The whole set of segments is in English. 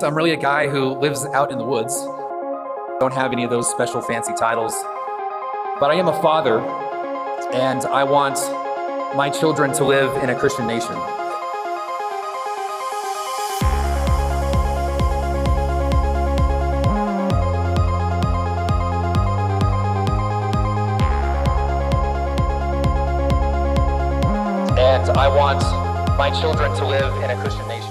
I'm really a guy who lives out in the woods. Don't have any of those special fancy titles. But I am a father, and I want my children to live in a Christian nation. And I want my children to live in a Christian nation.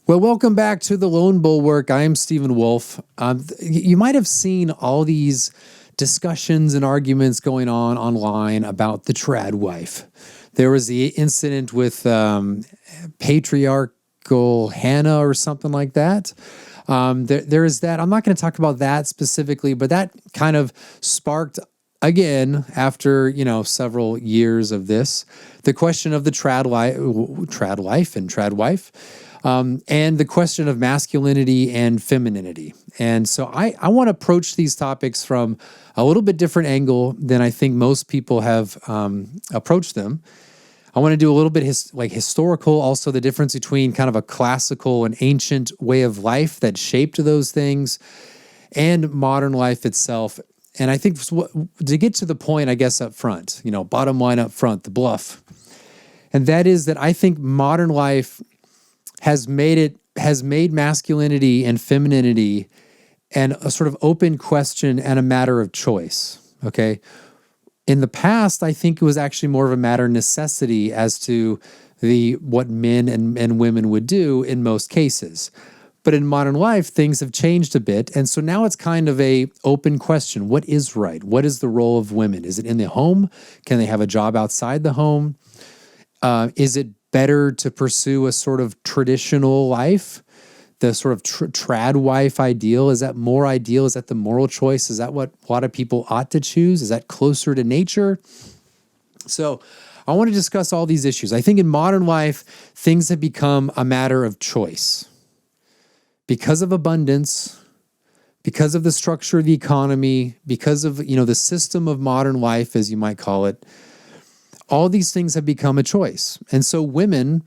Well, welcome back to the Lone Bulwark. I am Stephen Wolf. You might have seen all these discussions and arguments going on online about the Tradwife. There was the incident with patriarchal Hannah or something like that. There is that. I'm not going to talk about that specifically, but that kind of sparked again after several years of this, the question of the Tradwife and Tradwife. And the question of masculinity and femininity. And so I want to approach these topics from a little bit different angle than I think most people have approached them. I want to do a little bit historical, also the difference between kind of a classical and ancient way of life that shaped those things and modern life itself. And I think to get to the point, I guess, up front, bottom line up front, the bluff. And that is that I think modern life has made masculinity and femininity and a sort of open question and a matter of choice, okay? In the past, I think it was actually more of a matter of necessity as to what men and women would do in most cases. But in modern life, things have changed a bit, and so now it's kind of a open question. What is right? What is the role of women? Is it in the home? Can they have a job outside the home? Is it better to pursue a sort of traditional life, the sort of Tradwife ideal? Is that more ideal? Is that the moral choice? Is that what a lot of people ought to choose? Is that closer to nature? So I want to discuss all these issues. I think in modern life, things have become a matter of choice. Because of abundance, because of the structure of the economy, because of the system of modern life, as you might call it, all these things have become a choice. And so women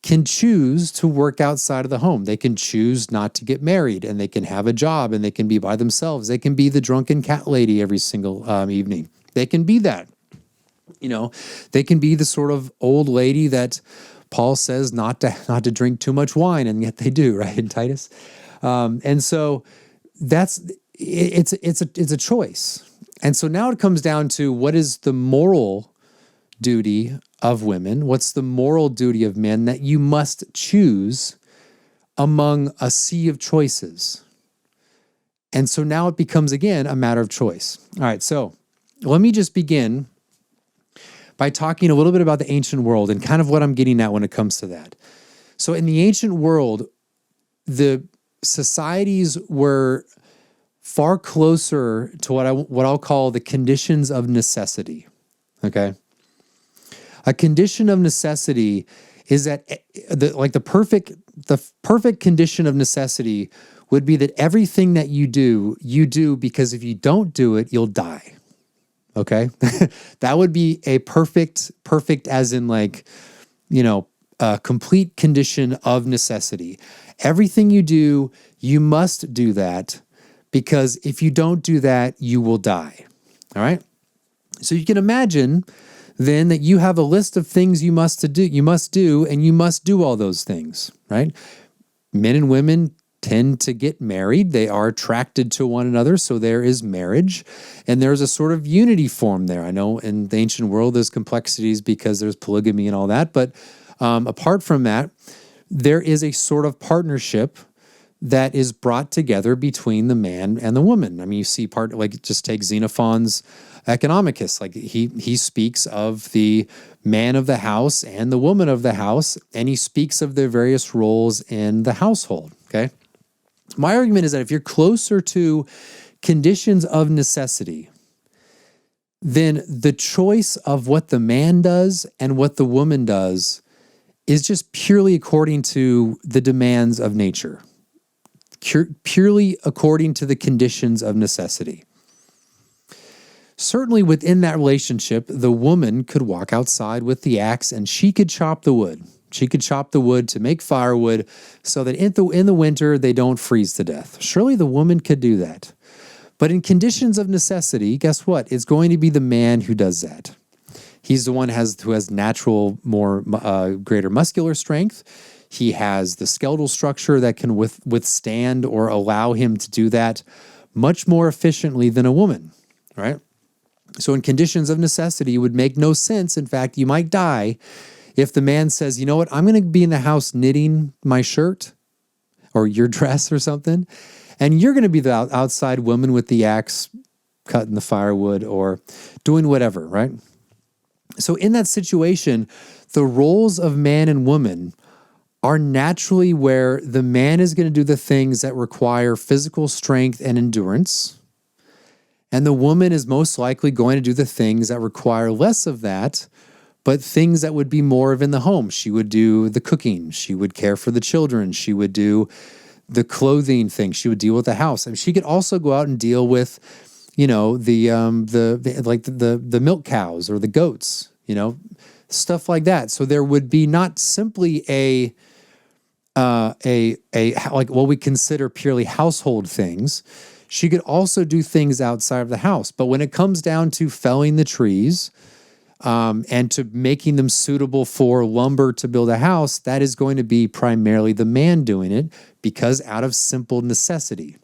can choose to work outside of the home. They can choose not to get married, and they can have a job, and they can be by themselves. They can be the drunken cat lady every single evening. They can be that. They can be the sort of old lady that Paul says not to drink too much wine, and yet they do, right, in Titus. And so it's a choice. And so now it comes down to what is the moral duty of women? What's the moral duty of men that you must choose among a sea of choices? And so now it becomes, again, a matter of choice. All right, so let me just begin by talking a little bit about the ancient world and kind of what I'm getting at when it comes to that. So in the ancient world, the societies were far closer to what I'll call the conditions of necessity, okay? A condition of necessity is that the perfect condition of necessity would be that everything that you do because if you don't do it, you'll die. Okay? That would be a perfect as in a complete condition of necessity. Everything you do, you must do that because if you don't do that, you will die. All right? So you can imagine then that you have a list of things you must do, and you must do all those things, right? Men and women tend to get married. They are attracted to one another, so there is marriage, and there's a sort of unity form there. I know in the ancient world there's complexities because there's polygamy and all that, but apart from that, there is a sort of partnership that is brought together between the man and the woman. I mean, you see just take Xenophon's Economicus. He speaks of the man of the house and the woman of the house, and he speaks of their various roles in the household, okay? My argument is that if you're closer to conditions of necessity, then the choice of what the man does and what the woman does is just purely according to the demands of nature, purely according to the conditions of necessity. Certainly within that relationship, the woman could walk outside with the axe and she could chop the wood. She could chop the wood to make firewood so that in the winter they don't freeze to death. Surely the woman could do that. But in conditions of necessity, guess what? It's going to be the man who does that. He's the one who has natural, greater muscular strength. He has the skeletal structure that can withstand or allow him to do that much more efficiently than a woman, right? So in conditions of necessity, it would make no sense. In fact, you might die if the man says, you know what, I'm going to be in the house knitting my shirt or your dress or something, and you're going to be the outside woman with the axe cutting the firewood or doing whatever, right? So in that situation, the roles of man and woman are naturally where the man is going to do the things that require physical strength and endurance, and the woman is most likely going to do the things that require less of that, but things that would be more of in the home. She would do the cooking. She would care for the children. She would do the clothing thing. She would deal with the house. I mean, she could also go out and deal with, the milk cows or the goats, stuff like that. So there would be not simply a like what we consider purely household things. She could also do things outside of the house. But when it comes down to felling the trees, and to making them suitable for lumber to build a house, that is going to be primarily the man doing it because out of simple necessity.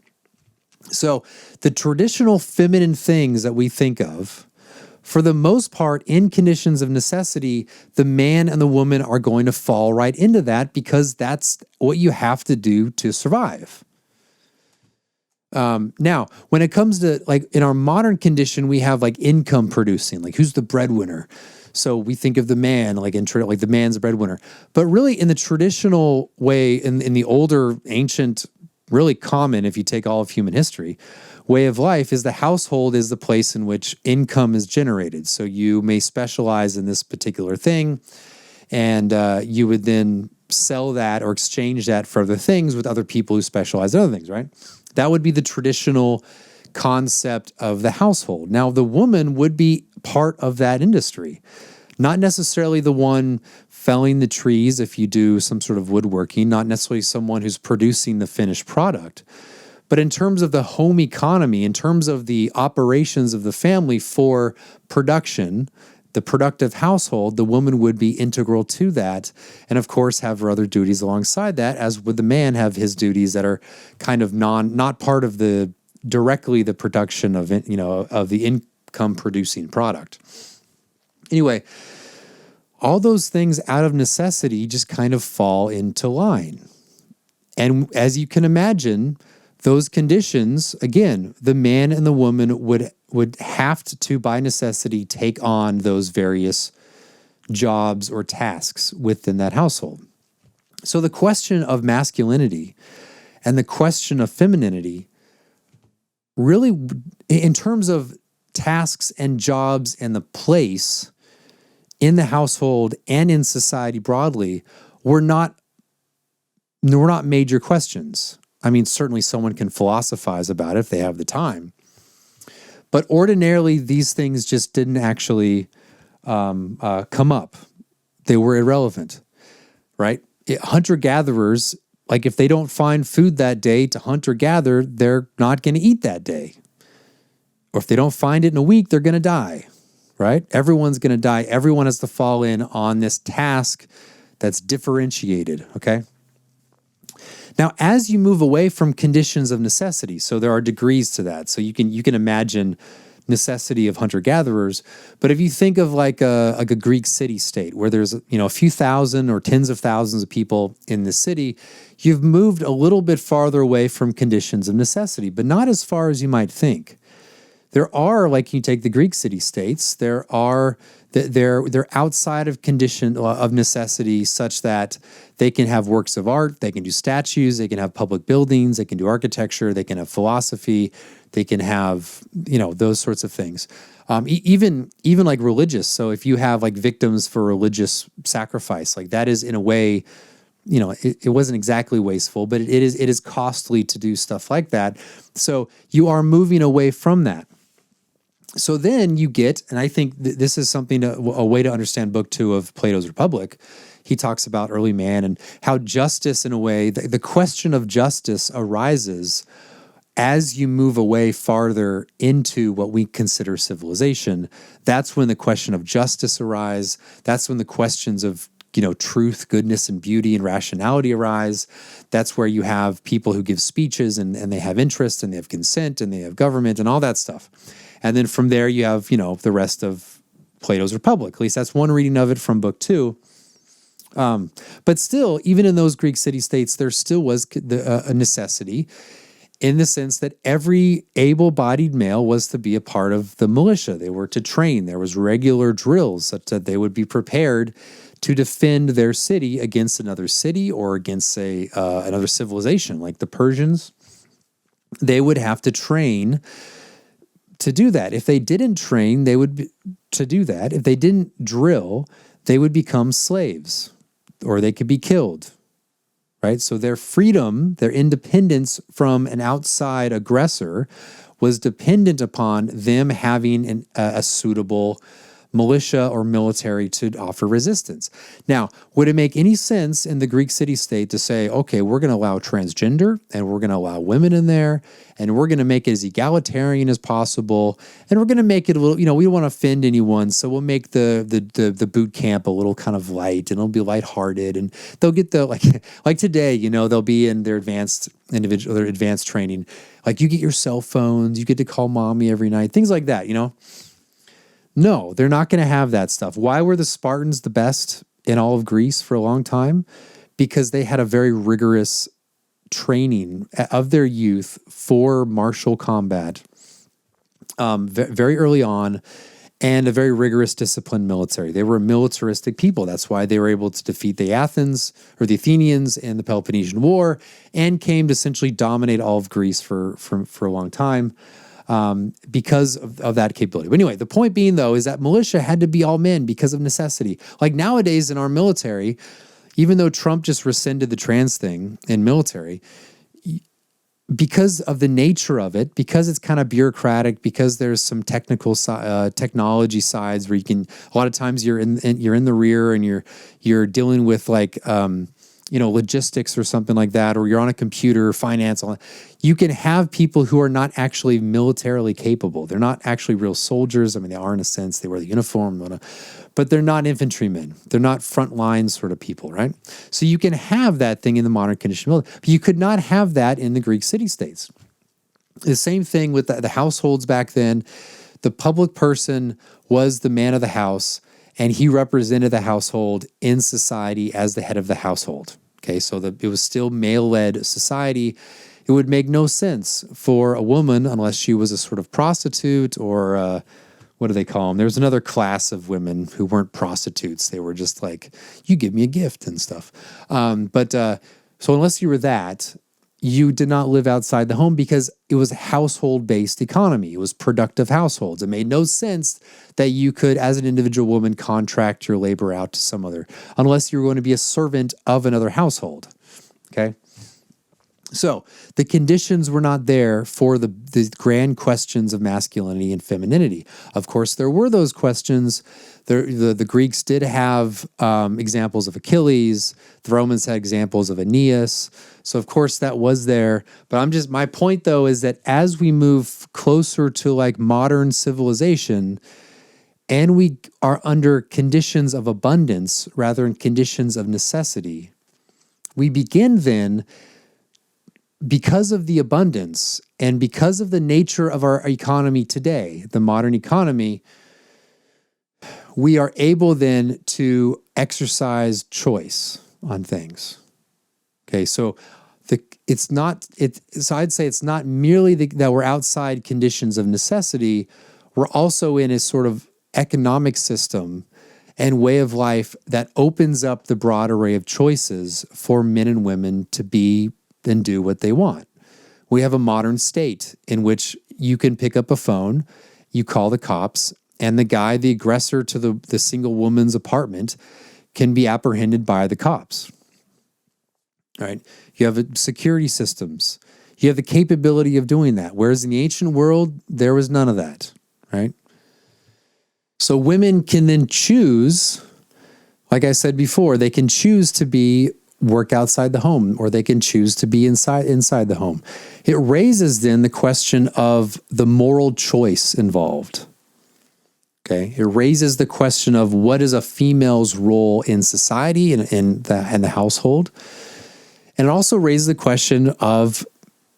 So the traditional feminine things that we think of, for the most part, in conditions of necessity, the man and the woman are going to fall right into that because that's what you have to do to survive. Now, when it comes to like in our modern condition, we have like income producing, like who's the breadwinner? So we think of the man like the man's breadwinner. But really, in the traditional way, in the older, ancient, really common, if you take all of human history, way of life is the household is the place in which income is generated. So you may specialize in this particular thing, and you would then sell that or exchange that for other things with other people who specialize in other things, right? That would be the traditional concept of the household. Now, the woman would be part of that industry, not necessarily the one felling the trees if you do some sort of woodworking, not necessarily someone who's producing the finished product. But in terms of the home economy, in terms of the operations of the family for production, the productive household, the woman would be integral to that, and of course have her other duties alongside that, as would the man have his duties that are kind of not part of directly the production of the income producing product. Anyway, all those things out of necessity just kind of fall into line. And as you can imagine, those conditions, again, the man and the woman would have to, by necessity, take on those various jobs or tasks within that household. So the question of masculinity and the question of femininity really, in terms of tasks and jobs and the place in the household and in society broadly, were not major questions. I mean, certainly someone can philosophize about it if they have the time. But ordinarily, these things just didn't actually come up. They were irrelevant, right? Hunter-gatherers, like if they don't find food that day to hunt or gather, they're not going to eat that day. Or if they don't find it in a week, they're going to die, right? Everyone's going to die. Everyone has to fall in on this task that's differentiated, okay? Now, as you move away from conditions of necessity, so there are degrees to that. So you can imagine necessity of hunter-gatherers, but if you think of like a Greek city-state where there's a few thousand or tens of thousands of people in the city, you've moved a little bit farther away from conditions of necessity, but not as far as you might think. There are, like you take the Greek city-states, they're outside of condition of necessity such that they can have works of art, they can do statues, they can have public buildings, they can do architecture, they can have philosophy, they can have, those sorts of things. Even like religious. So if you have like victims for religious sacrifice, like that is in a way, it wasn't exactly wasteful, but it is costly to do stuff like that. So you are moving away from that. So then you get, and I think this is something, a way to understand book 2 of Plato's Republic, he talks about early man and how justice, in a way, the question of justice arises as you move away farther into what we consider civilization. That's when the question of justice arise. That's when the questions of truth, goodness, and beauty and rationality arise. That's where you have people who give speeches and they have interest and they have consent and they have government and all that stuff. And then from there you have, the rest of Plato's Republic. At least that's one reading of it from Book 2. But still, even in those Greek city-states, there still was a necessity in the sense that every able-bodied male was to be a part of the militia. They were to train. There was regular drills such that they would be prepared to defend their city against another city or against, say, another civilization, like the Persians. They would have to train to do that. If they didn't train, to do that. If they didn't drill, they would become slaves, or they could be killed, right? So their freedom, their independence from an outside aggressor was dependent upon them having a suitable militia or military to offer resistance. Now, would it make any sense in the Greek city-state to say, okay, we're going to allow transgender and we're going to allow women in there and we're going to make it as egalitarian as possible and we're going to make it a little, we don't want to offend anyone, so we'll make the boot camp a little kind of light and it'll be lighthearted and they'll get the, like today, they'll be in their advanced training. Like you get your cell phones, you get to call mommy every night, things like that, No, they're not going to have that stuff. Why were the Spartans the best in all of Greece for a long time? Because they had a very rigorous training of their youth for martial combat very early on, and a very rigorous disciplined military. They were a militaristic people. That's why they were able to defeat the Athenians in the Peloponnesian War and came to essentially dominate all of Greece for a long time. Because of that capability. But anyway, the point being, though, is that militia had to be all men because of necessity. Like nowadays in our military, even though Trump just rescinded the trans thing in military, because of the nature of it, because it's kind of bureaucratic, because there's some technology sides where you can, a lot of times you're in the rear and you're dealing with logistics or something like that, or you're on a computer, finance, all that. You can have people who are not actually militarily capable. They're not actually real soldiers. I mean, they are in a sense, they wear the uniform, but they're not infantrymen. They're not frontline sort of people, right? So you can have that thing in the modern condition military, but you could not have that in the Greek city-states. The same thing with the households back then. The public person was the man of the house, and he represented the household in society as the head of the household. Okay, so it was still male-led society. It would make no sense for a woman, unless she was a sort of prostitute or what do they call them? There was another class of women who weren't prostitutes. They were just like, you give me a gift and stuff. So unless you were that, you did not live outside the home because it was a household-based economy. It was productive households. It made no sense that you could, as an individual woman, contract your labor out to some other, unless you were going to be a servant of another household, okay? So the conditions were not there for the grand questions of masculinity and femininity. Of course, there were those questions. The Greeks did have examples of Achilles. The Romans had examples of Aeneas. So of course that was there. But my point though is that as we move closer to like modern civilization, and we are under conditions of abundance rather than conditions of necessity, we begin then, because of the abundance and because of the nature of our economy today, the modern economy, we are able then to exercise choice on things. Okay, so I'd say it's not merely that we're outside conditions of necessity, we're also in a sort of economic system and way of life that opens up the broad array of choices for men and women to be and do what they want. We have a modern state in which you can pick up a phone, you call the cops, and the aggressor to the single woman's apartment can be apprehended by the cops. All right? You have security systems. You have the capability of doing that. Whereas in the ancient world, there was none of that, right? So women can then choose, Like I said before, they can choose to work outside the home, or they can choose to be inside the home. It raises then the question of the moral choice involved. Okay, it raises the question of what is a female's role in society and in the household, and it also raises the question of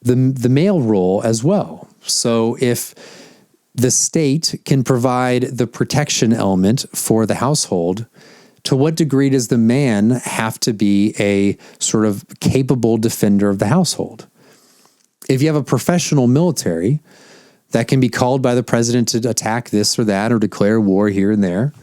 the male role as well. So if the state can provide the protection element for the household, to what degree does the man have to be a sort of capable defender of the household? If you have a professional military that can be called by the president to attack this or that or declare war here and there,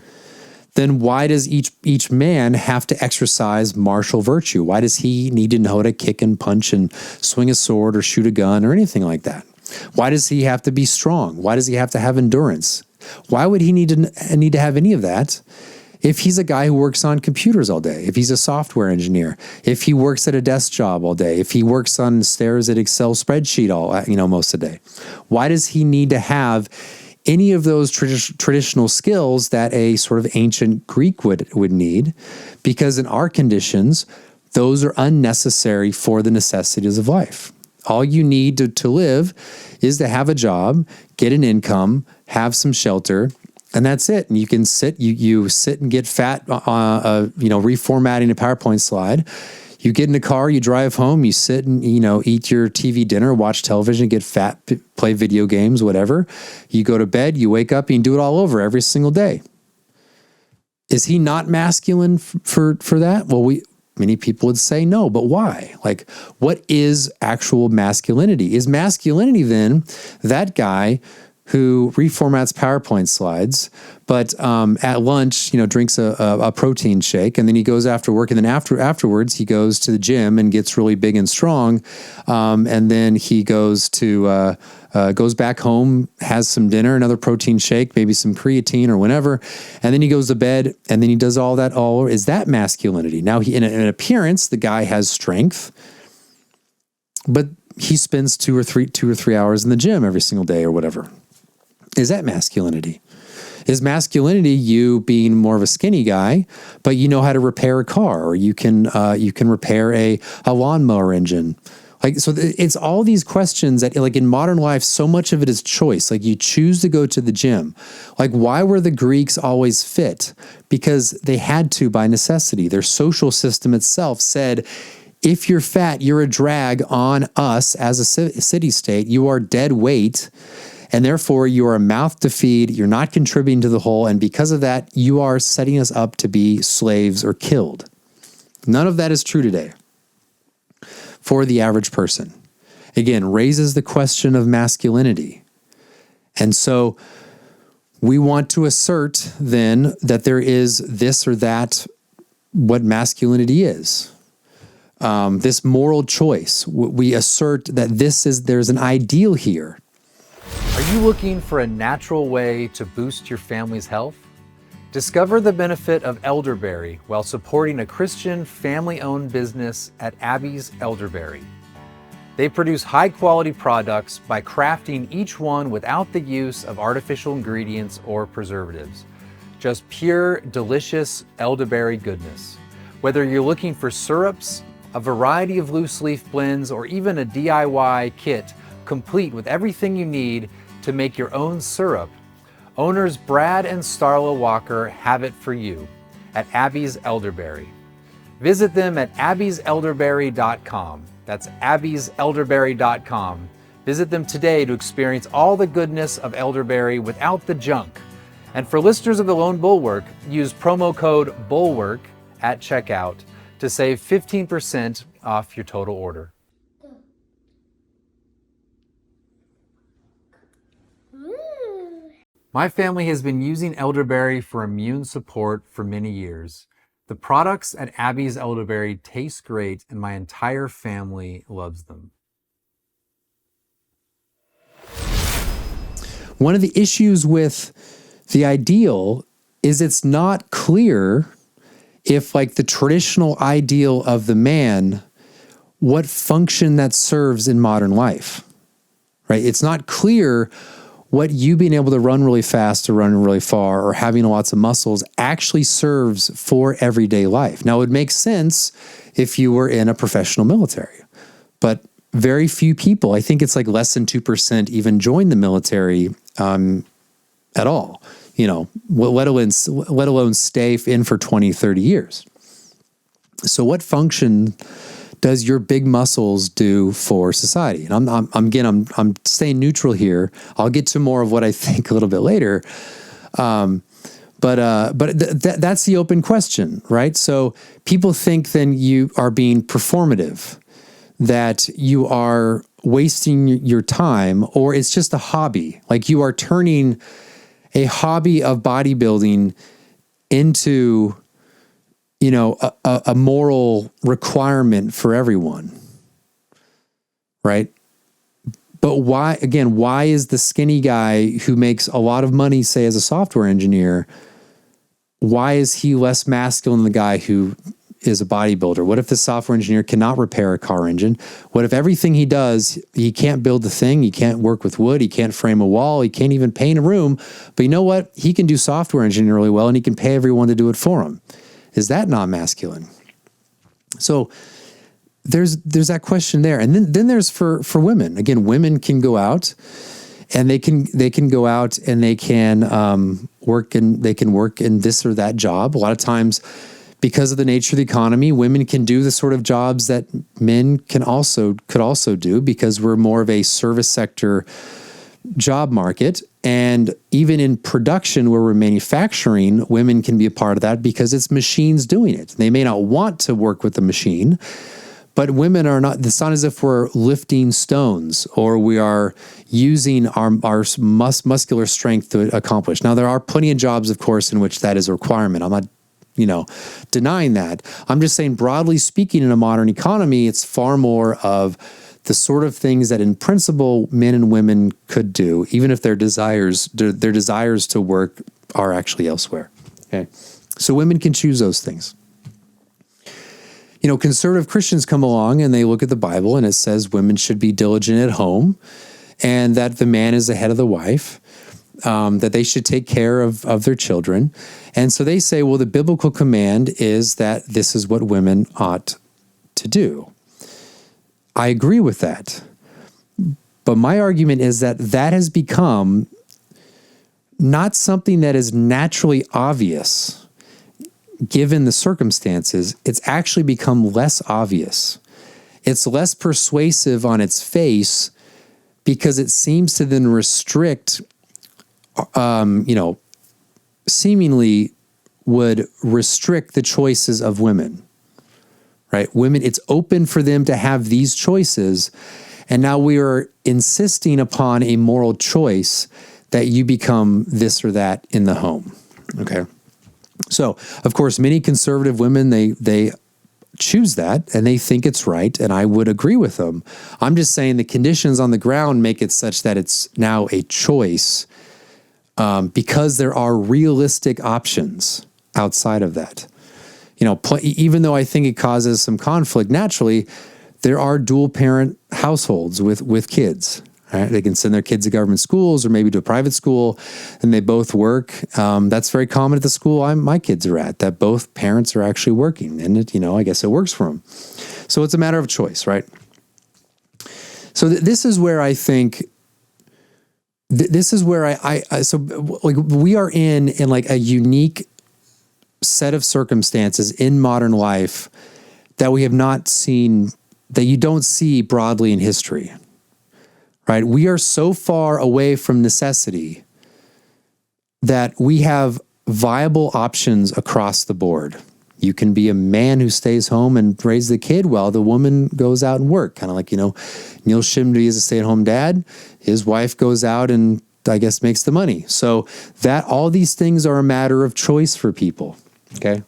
then why does each man have to exercise martial virtue? Why does he need to know how to kick and punch and swing a sword or shoot a gun or anything like that? Why does he have to be strong? Why does he have to have endurance? Why would he need to have any of that if he's a guy who works on computers all day, if he's a software engineer, if he works at a desk job all day, if he works on stares at Excel spreadsheet most of the day? Why does he need to have any of those traditional skills that a sort of ancient Greek would need? Because in our conditions, those are unnecessary for the necessities of life. All you need to live is to have a job, get an income, have some shelter, and that's it. And you can sit and get fat, reformatting a PowerPoint slide. You get in the car, you drive home, you sit and, eat your TV dinner, watch television, get fat, play video games, whatever. You go to bed, you wake up, and you do it all over every single day. Is he not masculine for that? Well, many people would say no, but why? Like, what is actual masculinity? Is masculinity then that guy who reformats PowerPoint slides, but at lunch, drinks a protein shake, and then he goes after work, and then afterwards he goes to the gym and gets really big and strong, and then he goes back home, has some dinner, another protein shake, maybe some creatine or whatever, and then he goes to bed, and then he does all that. Is that masculinity? Now, in appearance, the guy has strength, but he spends two or three hours in the gym every single day or whatever. Is that masculinity? Is masculinity you being more of a skinny guy, but you know how to repair a car, or you can repair a lawnmower engine? It's all these questions that, in modern life, so much of it is choice. Like, you choose to go to the gym. Like, why were the Greeks always fit? Because they had to by necessity. Their social system itself said, if you're fat, you're a drag on us as a city-state. You are dead weight. And therefore, you are a mouth to feed, you're not contributing to the whole, and because of that, you are setting us up to be slaves or killed. None of that is true today for the average person. Again, raises the question of masculinity. And so we want to assert then that there is this or that, what masculinity is. This moral choice. We assert that there's an ideal here. Are you looking for a natural way to boost your family's health? Discover the benefit of elderberry while supporting a Christian family-owned business at Abby's Elderberry. They produce high-quality products by crafting each one without the use of artificial ingredients or preservatives. Just pure, delicious elderberry goodness. Whether you're looking for syrups, a variety of loose-leaf blends, or even a DIY kit complete with everything you need to make your own syrup, owners Brad and Starla Walker have it for you at Abby's Elderberry. Visit them at abbieselderberry.com. That's abbieselderberry.com. Visit them today to experience all the goodness of elderberry without the junk. And for listeners of the Lone Bulwark, use promo code BULWARK at checkout to save 15% off your total order. My family has been using elderberry for immune support for many years. The products at Abby's Elderberry taste great, and my entire family loves them. One of the issues with the ideal is it's not clear if, the traditional ideal of the man, what function that serves in modern life, right? It's not clear what you being able to run really fast or run really far or having lots of muscles actually serves for everyday life. Now, it would make sense if you were in a professional military, but very few people, I think it's like less than 2% even join the military at all, let alone stay in for 20, 30 years. So what function does your big muscles do for society? And I'm staying neutral here. I'll get to more of what I think a little bit later. But that's the open question, right? So people think then you are being performative, that you are wasting your time, or it's just a hobby. Like you are turning a hobby of bodybuilding into a moral requirement for everyone, right? But why is the skinny guy who makes a lot of money, say as a software engineer, why is he less masculine than the guy who is a bodybuilder? What if the software engineer cannot repair a car engine? What if everything he does, he can't build the thing, he can't work with wood, he can't frame a wall, he can't even paint a room, but you know what? He can do software engineering really well and he can pay everyone to do it for him. Is that not masculine? So there's that question there. And then there's for women. Again, women can go out and they can go out and they can work in this or that job. A lot of times, because of the nature of the economy, women can do the sort of jobs that men could also do, because we're more of a service sector job market. And even in production where we're manufacturing, women can be a part of that because it's machines doing it. They may not want to work with the machine, but women are not, it's not as if we're lifting stones or we are using our muscular strength to accomplish. Now, there are plenty of jobs, of course, in which that is a requirement. I'm not denying that. I'm just saying, broadly speaking, in a modern economy, it's far more of the sort of things that in principle men and women could do, even if their desires to work are actually elsewhere. Okay. So women can choose those things. Conservative Christians come along and they look at the Bible and it says women should be diligent at home and that the man is the head of the wife, that they should take care of their children. And so they say, well, the biblical command is that this is what women ought to do. I agree with that. But my argument is that has become not something that is naturally obvious given the circumstances. It's actually become less obvious. It's less persuasive on its face because it seems to then restrict, seemingly would restrict the choices of women. Right? Women, it's open for them to have these choices. And now we are insisting upon a moral choice that you become this or that in the home. Okay. So, of course, many conservative women, they choose that and they think it's right. And I would agree with them. I'm just saying the conditions on the ground make it such that it's now a choice because there are realistic options outside of that. Even though I think it causes some conflict naturally, there are dual parent households with kids. Right? They can send their kids to government schools or maybe to a private school, and they both work. That's very common at the school my kids are at, that both parents are actually working, and I guess it works for them. So it's a matter of choice, right? So this is where I think. This is where we are in like a unique set of circumstances in modern life that we have not seen, that you don't see broadly in history, right? We are so far away from necessity that we have viable options across the board. You can be a man who stays home and raises the kid while the woman goes out and work. Kind of like, Neil Shimby is a stay-at-home dad. His wife goes out and I guess makes the money. So that all these things are a matter of choice for people. Okay,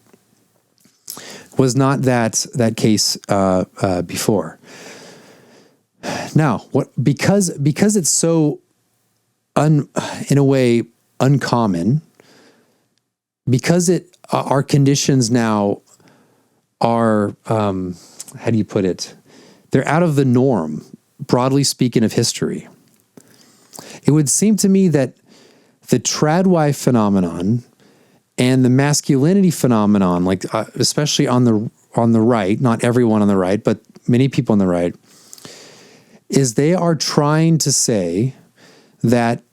was not that case before. Now, because it's so in a way uncommon, because our conditions now are how do you put it? They're out of the norm, broadly speaking, of history. it would seem to me that the Tradwife phenomenon and the masculinity phenomenon, like especially on the right, not everyone on the right, but many people on the right, is they are trying to say that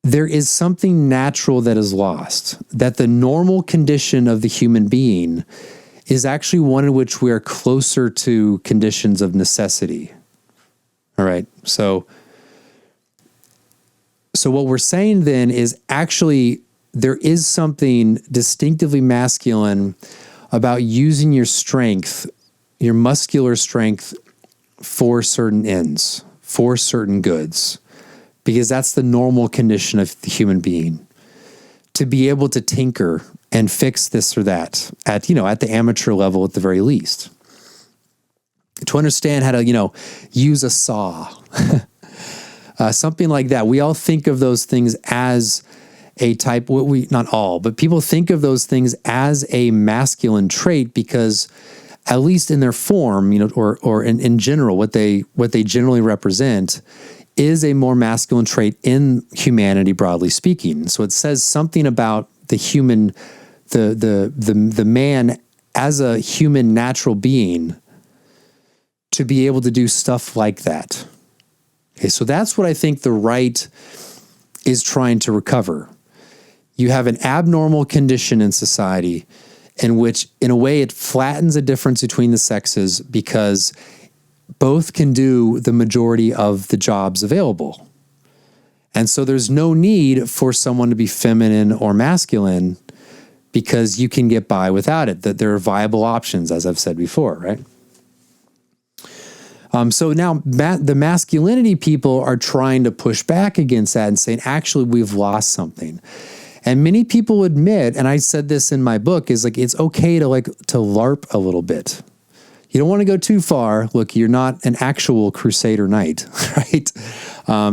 there is something natural that is lost, that the normal condition of the human being is actually one in which we are closer to conditions of necessity. All right. So what we're saying then is actually there is something distinctively masculine about using your strength, your muscular strength, for certain ends, for certain goods, because that's the normal condition of the human being. To be able to tinker and fix this or that at the amateur level at the very least. To understand how to, use a saw, something like that. We all think of those things as a type, not all, but people think of those things as a masculine trait because at least in their form, or in general, what they generally represent is a more masculine trait in humanity, broadly speaking. So it says something about the human, the man as a human natural being to be able to do stuff like that. Okay, so that's what I think the right is trying to recover. You have an abnormal condition in society in which, in a way, it flattens a difference between the sexes because both can do the majority of the jobs available. And so there's no need for someone to be feminine or masculine because you can get by without it, that there are viable options, as I've said before, right? So now the masculinity people are trying to push back against that and saying, actually, we've lost something. And many people admit, and I said this in my book, is like, it's okay to LARP a little bit. You don't want to go too far. Look, you're not an actual crusader knight, right?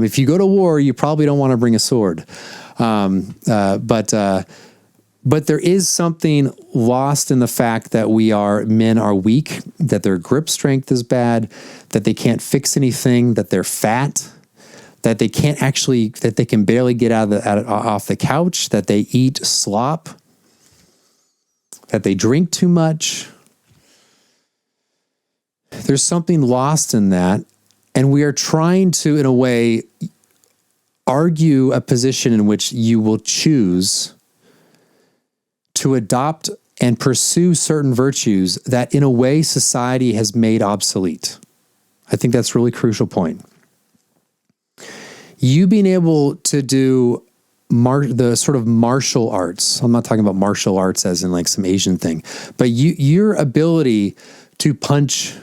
If you go to war, you probably don't want to bring a sword. But there is something lost in the fact that men are weak, that their grip strength is bad, that they can't fix anything, that they're fat, that they can barely get off the couch, that they eat slop, that they drink too much. There's something lost in that. And we are trying to, in a way, argue a position in which you will choose to adopt and pursue certain virtues that, in a way, society has made obsolete. I think that's a really crucial point. You being able to do the sort of martial arts, I'm not talking about martial arts as in like some Asian thing, but your ability to punch,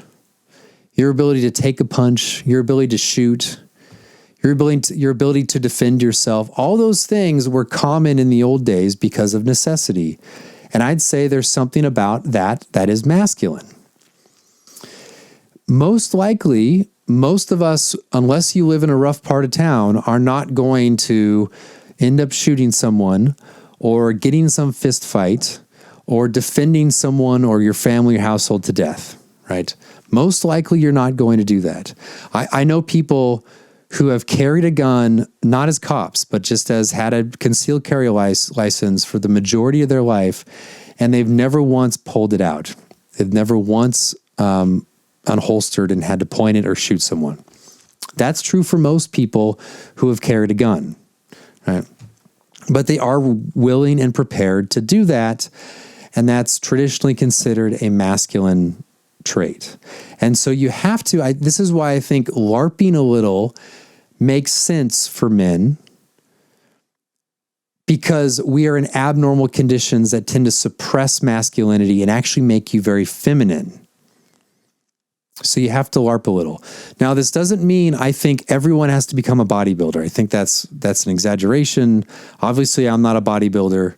your ability to take a punch, your ability to shoot, your ability to defend yourself, all those things were common in the old days because of necessity. And I'd say there's something about that is masculine. Most likely, most of us, unless you live in a rough part of town, are not going to end up shooting someone or getting some fist fight or defending someone or your family or household to death, right? Most likely you're not going to do that. I know people who have carried a gun, not as cops, but just as had a concealed carry license for the majority of their life, and they've never once pulled it out. They've never once unholstered and had to point it or shoot someone. That's true for most people who have carried a gun, right? But they are willing and prepared to do that, and that's traditionally considered a masculine trait. And so you have to, this is why I think LARPing a little makes sense for men, because we are in abnormal conditions that tend to suppress masculinity and actually make you very feminine. So you have to LARP a little. Now, this doesn't mean I think everyone has to become a bodybuilder. I think that's an exaggeration. Obviously, I'm not a bodybuilder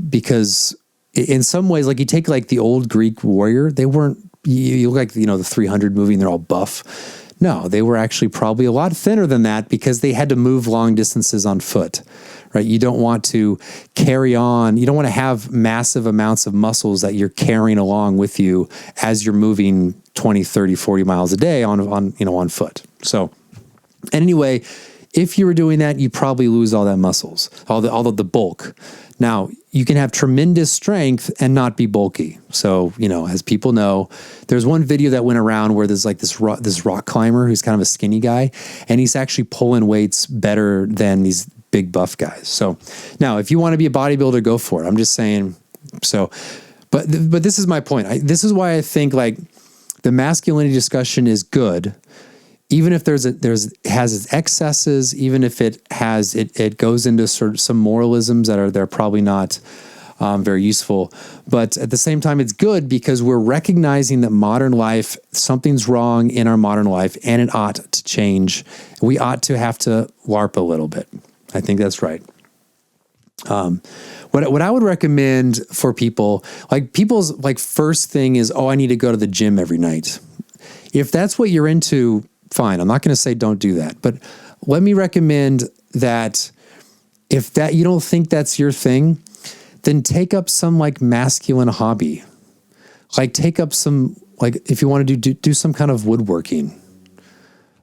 because in some ways, like you take like the old Greek warrior, they weren't, you look like, the 300 movie and they're all buff. No, they were actually probably a lot thinner than that because they had to move long distances on foot, right? You don't want to carry on. You don't want to have massive amounts of muscles that you're carrying along with you as you're moving 20, 30, 40 miles a day on foot. So And anyway, if you were doing that, you probably lose all that muscles, all the bulk. Now, you can have tremendous strength and not be bulky. So, as people know, there's one video that went around where there's like this rock climber who's kind of a skinny guy, and he's actually pulling weights better than these big buff guys. So now, if you want to be a bodybuilder, go for it. I'm just saying. So, but this is my point. This is why I think like the masculinity discussion is good. Even if it has its excesses, even if it goes into sort of some moralisms they're probably not very useful. But at the same time, it's good because we're recognizing that modern life, something's wrong in our modern life, and it ought to change. We ought to have to LARP a little bit. I think that's right. What I would recommend for people, like people's like first thing is, I need to go to the gym every night. If that's what you're into, fine. I'm not going to say don't do that, but let me recommend that if that you don't think that's your thing, then take up some like masculine hobby. Like take up some, like if you want to do some kind of woodworking,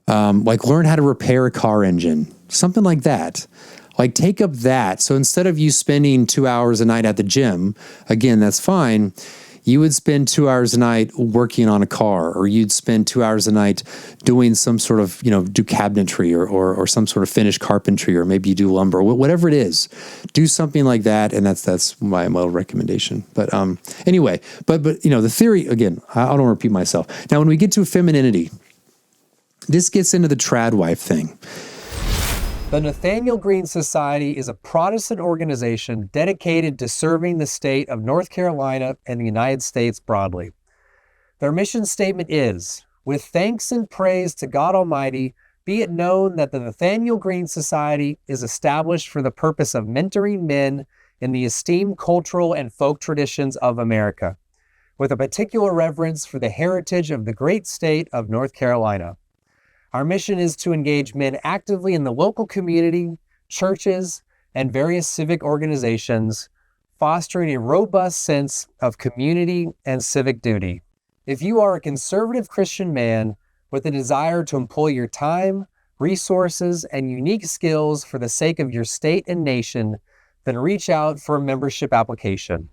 like learn how to repair a car engine, something like that. Like take up that. So instead of you spending 2 hours a night at the gym, again, that's fine. You would spend 2 hours a night working on a car, or you'd spend 2 hours a night doing some sort of, do cabinetry or some sort of finished carpentry, or maybe you do lumber, whatever it is, do something like that. And that's my little recommendation. But anyway, but the theory, again, I don't repeat myself. Now, when we get to femininity, this gets into the Tradwife thing. The Nathanael Greene Society is a Protestant organization dedicated to serving the state of North Carolina and the United States broadly. Their mission statement is, "With thanks and praise to God Almighty, be it known that the Nathanael Greene Society is established for the purpose of mentoring men in the esteemed cultural and folk traditions of America, with a particular reverence for the heritage of the great state of North Carolina. Our mission is to engage men actively in the local community, churches, and various civic organizations, fostering a robust sense of community and civic duty. If you are a conservative Christian man with a desire to employ your time, resources, and unique skills for the sake of your state and nation, then reach out for a membership application.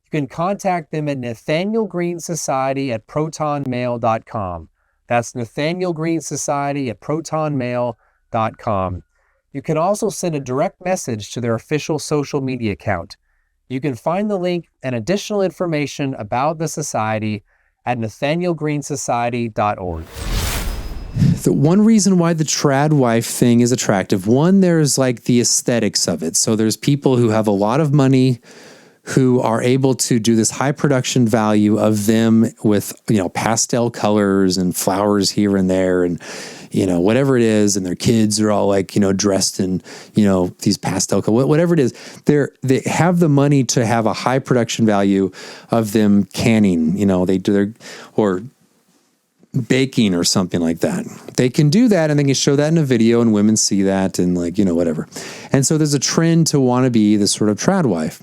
You can contact them at Nathanael Greene Society at protonmail.com. That's Nathanael Greene Society at protonmail.com. You can also send a direct message to their official social media account. You can find the link and additional information about the society at nathanaelgreenesociety.org. The one reason why the Tradwife thing is attractive, one, there's like the aesthetics of it. So there's people who have a lot of money who are able to do this high production value of them with, pastel colors and flowers here and there and, whatever it is. And their kids are all like, dressed in, these pastel colors, whatever it is. They have the money to have a high production value of them canning, they do their, or baking or something like that. They can do that and they can show that in a video and women see that and whatever. And so there's a trend to want to be this sort of Tradwife.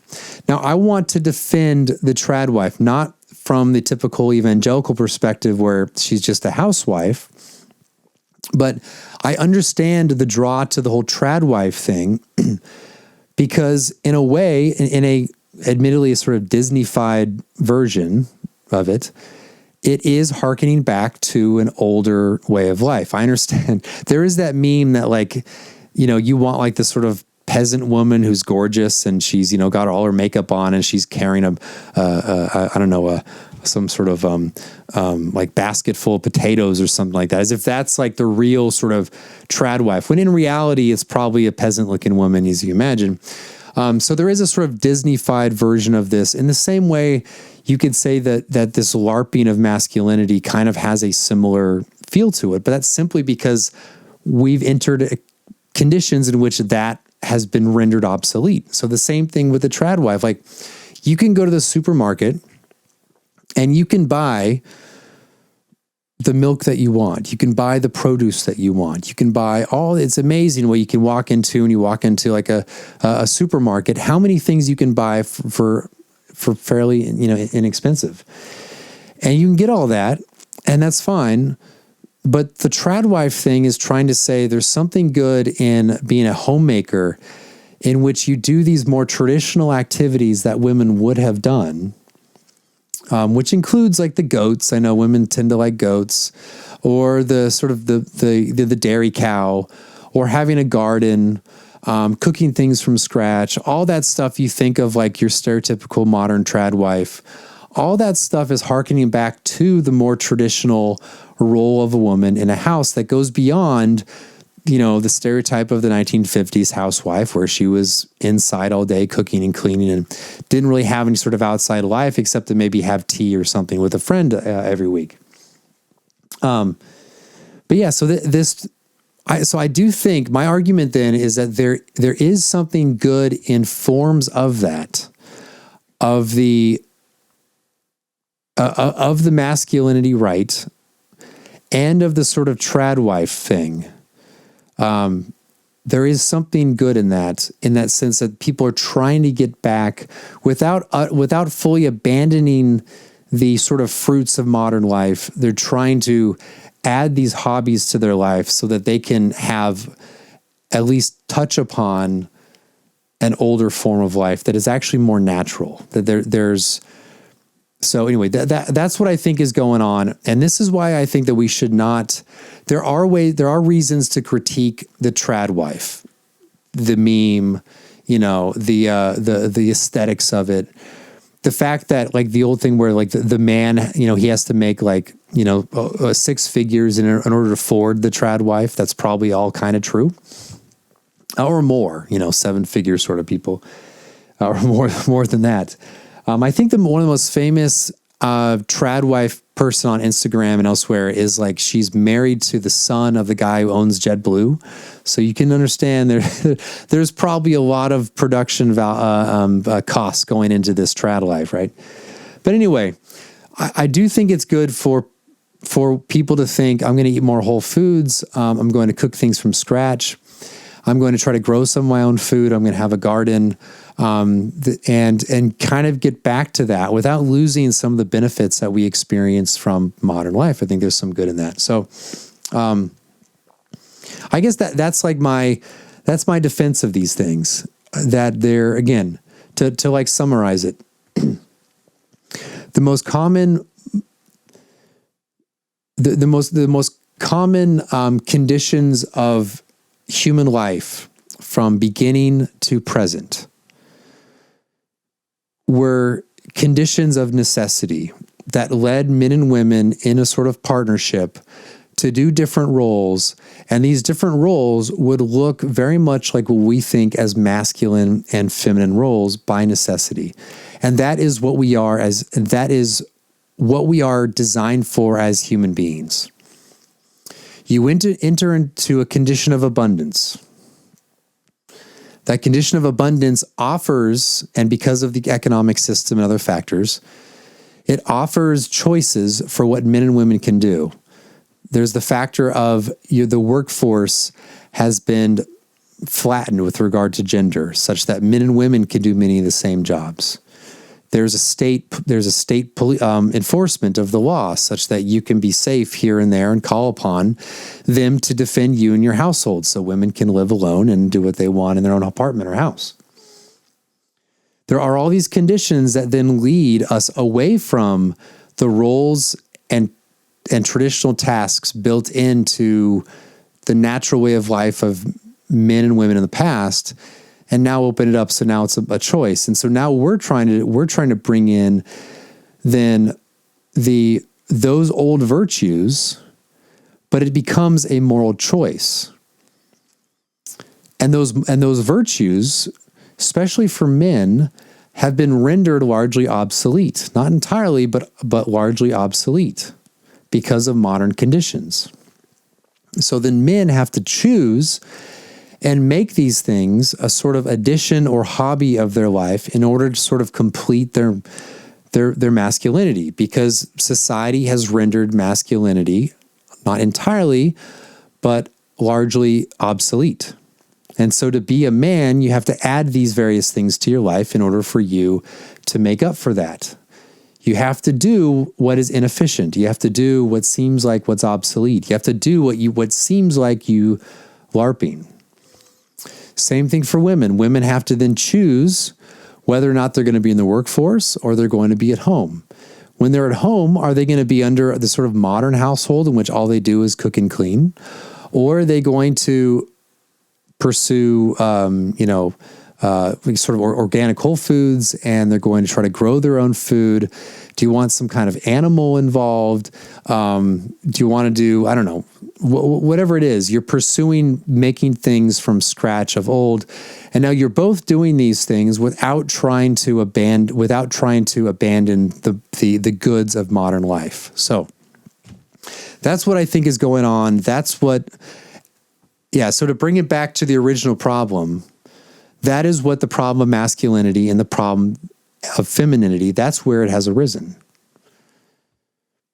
Now, I want to defend the Tradwife, not from the typical evangelical perspective where she's just a housewife, but I understand the draw to the whole Tradwife thing because in a way, in a admittedly a sort of Disney-fied version of it, it is hearkening back to an older way of life. I understand. There is that meme that you want like this sort of peasant woman who's gorgeous and she's, got all her makeup on and she's carrying some sort of like basket full of potatoes or something like that, as if that's like the real sort of Tradwife, when in reality, it's probably a peasant looking woman, as you imagine. So there is a sort of Disney-fied version of this in the same way you could say that this LARPing of masculinity kind of has a similar feel to it, but that's simply because we've entered conditions in which that has been rendered obsolete. So the same thing with the Tradwife. Like you can go to the supermarket and you can buy the milk that you want. You can buy the produce that you want. You can buy it's amazing what you can walk into when you walk into like a supermarket, how many things you can buy for fairly, inexpensive. And you can get all that and that's fine. But the Tradwife thing is trying to say there's something good in being a homemaker in which you do these more traditional activities that women would have done, which includes like the goats. I know women tend to like goats, or the sort of the dairy cow, or having a garden, cooking things from scratch. All that stuff you think of like your stereotypical modern Tradwife. All that stuff is hearkening back to the more traditional role of a woman in a house that goes beyond, the stereotype of the 1950s housewife, where she was inside all day cooking and cleaning and didn't really have any sort of outside life except to maybe have tea or something with a friend every week. But yeah, so I do think my argument then is that there is something good in forms of that, of the masculinity right, and of the sort of Tradwife thing. There is something good in that sense that people are trying to get back without fully abandoning the sort of fruits of modern life. They're trying to add these hobbies to their life so that they can have at least touch upon an older form of life that is actually more natural. So anyway, that's what I think is going on, and this is why I think that we should not. There are reasons to critique the Tradwife, the meme, the aesthetics of it, the fact that like the old thing where like the man, he has to make like 6 figures in order to afford the Tradwife. That's probably all kind of true, or more, 7 figure sort of people, or more than that. I think one of the most famous Tradwife person on Instagram and elsewhere is like she's married to the son of the guy who owns JetBlue. So you can understand there's probably a lot of production costs going into this Tradwife, right? But anyway, I do think it's good for people to think, I'm going to eat more whole foods. I'm going to cook things from scratch. I'm going to try to grow some of my own food. I'm going to have a garden. And kind of get back to that without losing some of the benefits that we experience from modern life. I think there's some good in that. So, I guess that's my defense of these things, that they're, again, to like summarize it, the most common conditions of human life from beginning to present were conditions of necessity that led men and women in a sort of partnership to do different roles. And these different roles would look very much like what we think as masculine and feminine roles by necessity. And that is what we are designed for as human beings. You enter into a condition of abundance. That condition of abundance offers, and because of the economic system and other factors, it offers choices for what men and women can do. There's the factor of the workforce has been flattened with regard to gender, such that men and women can do many of the same jobs. There's a state enforcement of the law, such that you can be safe here and there and call upon them to defend you and your household, so women can live alone and do what they want in their own apartment or house. There are all these conditions that then lead us away from the roles and traditional tasks built into the natural way of life of men and women in the past, and now open it up. So now it's a choice. And so now we're trying to bring in then those old virtues, but it becomes a moral choice. And those virtues, especially for men, have been rendered largely obsolete. Not entirely, but largely obsolete because of modern conditions. So then men have to choose and make these things a sort of addition or hobby of their life in order to sort of complete their masculinity, because society has rendered masculinity, not entirely, but largely obsolete. And so to be a man, you have to add these various things to your life in order for you to make up for that. You have to do what is inefficient. You have to do what seems like what's obsolete. You have to do what seems like you LARPing. Same thing for women. Women have to then choose whether or not they're going to be in the workforce or they're going to be at home. When they're at home, are they going to be under the sort of modern household in which all they do is cook and clean? Or are they going to pursue, sort of organic whole foods, and they're going to try to grow their own food? Do you want some kind of animal involved? Do you want to do, I don't know, whatever it is, you're pursuing making things from scratch of old. And now you're both doing these things without trying to abandon the goods of modern life. So that's what I think is going on. So to bring it back to the original problem, that is what the problem of masculinity and the problem of femininity, that's where it has arisen.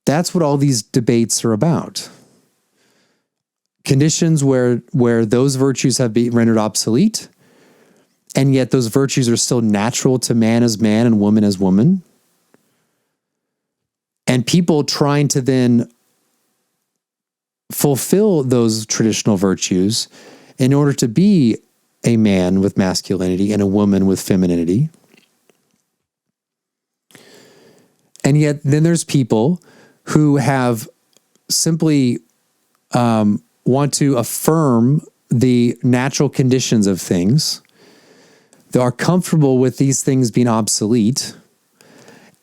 That's what all these debates are about. Conditions where those virtues have been rendered obsolete, and yet those virtues are still natural to man as man and woman as woman. And people trying to then fulfill those traditional virtues in order to be a man with masculinity and a woman with femininity. And yet then there's people who have simply want to affirm the natural conditions of things. They are comfortable with these things being obsolete.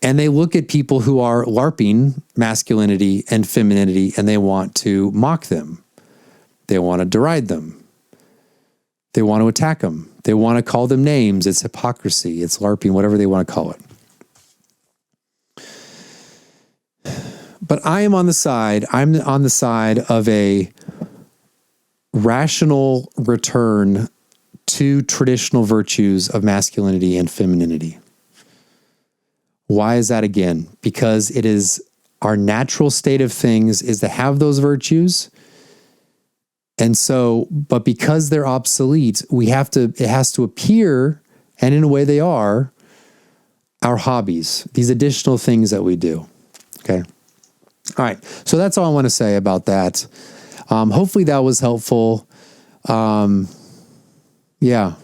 And they look at people who are LARPing masculinity and femininity, and they want to mock them. They want to deride them. They want to attack them. They want to call them names. It's hypocrisy. It's LARPing, whatever they want to call it. But I'm on the side of a rational return to traditional virtues of masculinity and femininity. Why is that again? Because it is our natural state of things is to have those virtues. And so, but because they're obsolete, it has to appear, and in a way they are, our hobbies, these additional things that we do. Okay. All right. So that's all I want to say about that. Hopefully that was helpful. Yeah.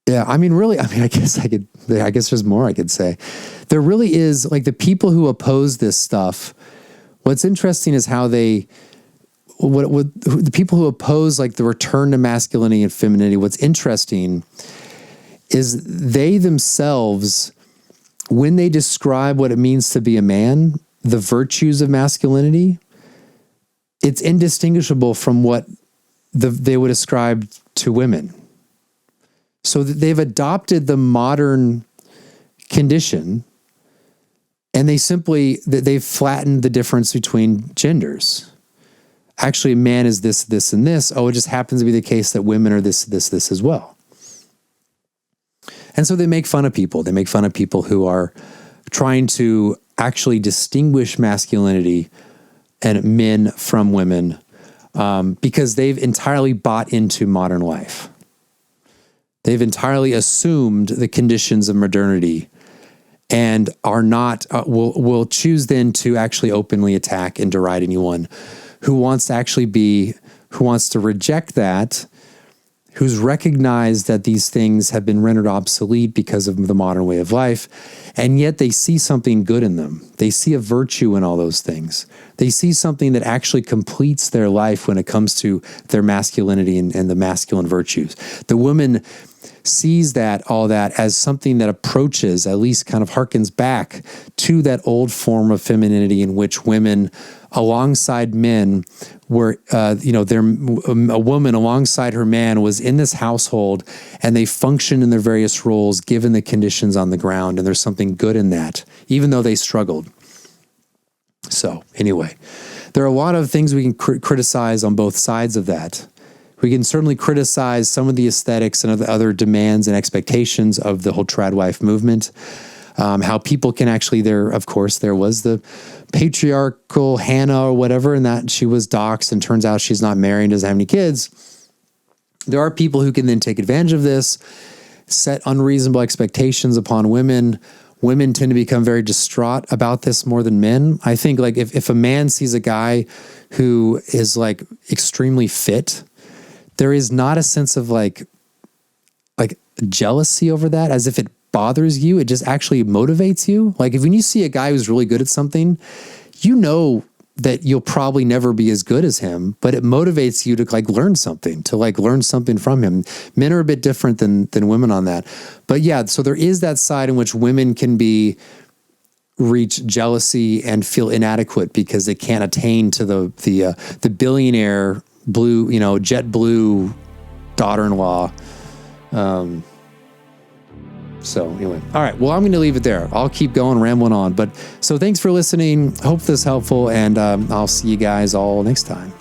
Yeah, I guess there's more I could say. There really is, like, the people who oppose this stuff, what's interesting is how the people who oppose, like, the return to masculinity and femininity, what's interesting is they themselves, when they describe what it means to be a man, the virtues of masculinity, it's indistinguishable from what they would ascribe to women. So that they've adopted the modern condition, and they've flattened the difference between genders. Actually, man is this, this, and this. Oh, it just happens to be the case that women are this, this, this as well. And so they make fun of people. They make fun of people who are trying to actually distinguish masculinity and men from women because they've entirely bought into modern life. They've entirely assumed the conditions of modernity and are not, will choose then to actually openly attack and deride anyone who wants to reject that, who's recognized that these things have been rendered obsolete because of the modern way of life, and yet they see something good in them. They see a virtue in all those things. They see something that actually completes their life when it comes to their masculinity and the masculine virtues. The woman sees all that as something that approaches, at least kind of harkens back to that old form of femininity in which women alongside men were, a woman alongside her man was in this household, and they functioned in their various roles given the conditions on the ground. And there's something good in that, even though they struggled. So anyway, there are a lot of things we can criticize on both sides of that. We can certainly criticize some of the aesthetics and other demands and expectations of the whole Tradwife movement. How people can actually, there was the patriarchal Hannah or whatever, and that she was doxxed and turns out she's not married, doesn't have any kids. There are people who can then take advantage of this, set unreasonable expectations upon women. Women tend to become very distraught about this more than men. I think like if a man sees a guy who is like extremely fit, there is not a sense of like jealousy over that, as if it bothers you. It just actually motivates you. Like when you see a guy who's really good at something, you know that you'll probably never be as good as him, but it motivates you to learn something from him. Men are a bit different than women on that. But yeah, so there is that side in which women can reach jealousy and feel inadequate because they can't attain to the billionaire blue, jet blue daughter-in-law. So anyway, all right. Well, I'm going to leave it there. I'll keep going, rambling on. But so thanks for listening. Hope this is helpful, and I'll see you guys all next time.